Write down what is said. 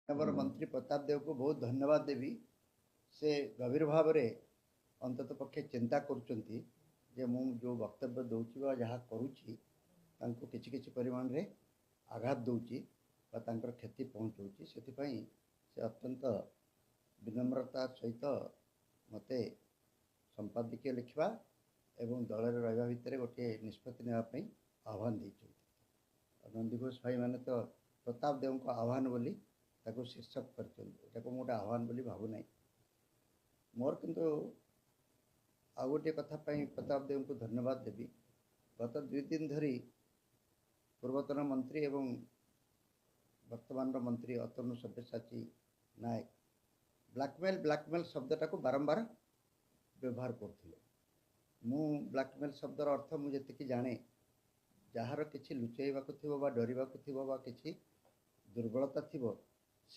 मानवर मंत्री प्रताप देव को बहुत धन्यवाद देवी। से गभीर भाव में अंतत पक्षे चिंता करुँचे जे मु जो वक्तव्य दूसरी जहाँ करुँची किसी किसी परिमाण रे आघात दूची क्षति पहुँचाऊँगी से अत्यंत विनम्रता सहित मते संपादकीय लिखा एवं दल रहा भितर गोटे निष्पत्ति नापी आह्वान देते नंदीघोष भाई मैंने तो प्रताप देव को आह्वान बोली ताको शीर्षक कर गोटे आह्वान बोली भावुना मोर किंतु आ गोटे कथा प्रताप देव को धन्यवाद देवी। गत 2 दिन धरी पूर्वतन मंत्री एवं वर्तमान मंत्री अतनु सब्यसाची नायक ब्लैकमेल शब्दटा को बारंबार व्यवहार करते। मु ब्लैकमेल शब्दर अर्थ मुझे जाने जार किसी लुचेबा डरवा कि दुर्बलता थी